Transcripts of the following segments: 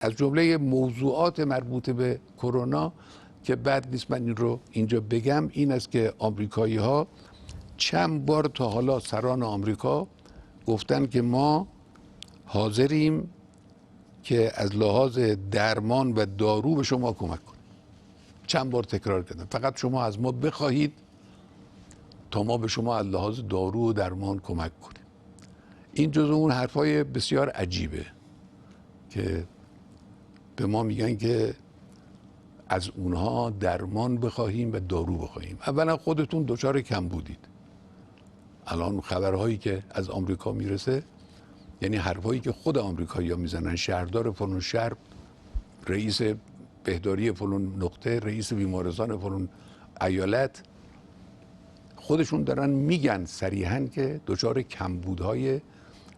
از جمله موضوعات مربوط به کرونا که بد نیست من این رو اینجا بگم این است که آمریکایی ها چند بار تا حالا سران آمریکا گفتن که ما حاضریم که از لحاظ درمان و دارو به شما کمک کنیم. چند بار تکرار کردن فقط شما از ما بخواهید تا ما به شما از لحاظ دارو و درمان کمک کنیم. این جزو اون حرفای بسیار عجیبه که به ما میگن که از اونها درمان بخواهیم و دارو بخواهیم. اولا خودتون دچار کم بودید. الان خبرهایی که از آمریکا میرسه یعنی حرفایی که خود آمریکایی‌ها میزنن، شهردار فلان شهر، رئیس بهداری فلان نقطه، رئیس بیمارستان فلان ایالت، خودشون دارن میگن صریحاً که دچار کمبودهای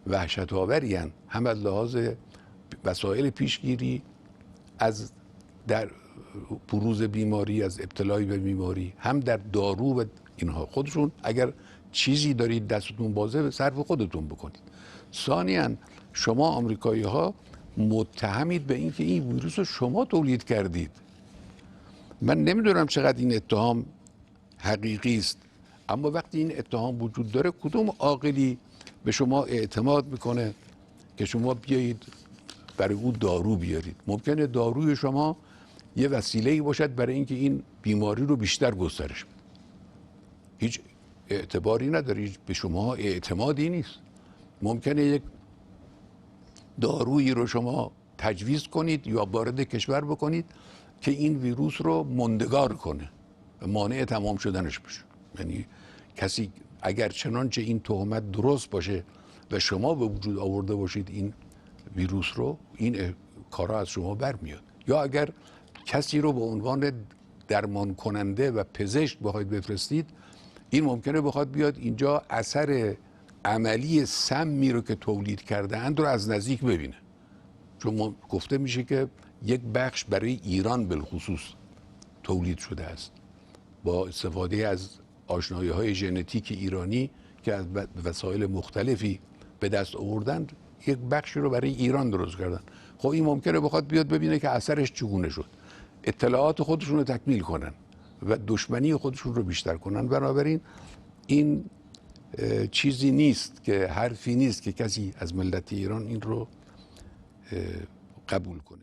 وحشت‌آوری ان، هم از لحاظ وسایل پیشگیری از در بروز بیماری، از ابتلای به بیماری، هم در دارو و اینها. خودشون اگر چیزی دارید دستتون بازه صرف خودتون بکنید. ثانیاً شما آمریکایی ها متهمید به اینکه این ویروس رو شما تولید کردید. من نمیدونم چقدر این اتهام حقیقی است، اما وقتی این اتهام وجود داره کدوم عاقلی به شما اعتماد میکنه که شما بیایید برای او دارو بیارید؟ ممکنه داروی شما یه وسیله‌ای باشد برای اینکه این بیماری رو بیشتر گسترش بده. هیچ اعتباری نداره، هیچ به شما اعتمادی نیست. ممکنه یک دارویی رو شما تجویز کنید یا وارد کشور بکنید که این ویروس رو ماندگار کنه و مانع تمام شدنش بشه. یعنی کسی اگر چنانچه این تهمت درست باشه و شما به وجود آورده باشید این ویروس رو، این کارا از شما برمیاد. یا اگر کسی رو به عنوان درمان کننده و پزشک بخواید بفرستید، این ممکنه بخواد بیاد اینجا اثر عملی سمی رو که تولید کرده اند رو از نزدیک ببینه. چون گفته میشه که یک بخش برای ایران بالخصوص تولید شده است با استفاده از آشنایی‌های ژنتیک ایرانی که از وسایل مختلفی به دست آوردند، یک بخشی رو برای ایران درست کردن. خب این ممکنه بخواد بیاد ببینه که اثرش چگونه شد، اطلاعات خودشون رو تکمیل کنن و دشمنی خودشون رو بیشتر کنن. بنابراین این چیزی نیست که حرفی نیست که کسی از ملت ایران این رو قبول کنه.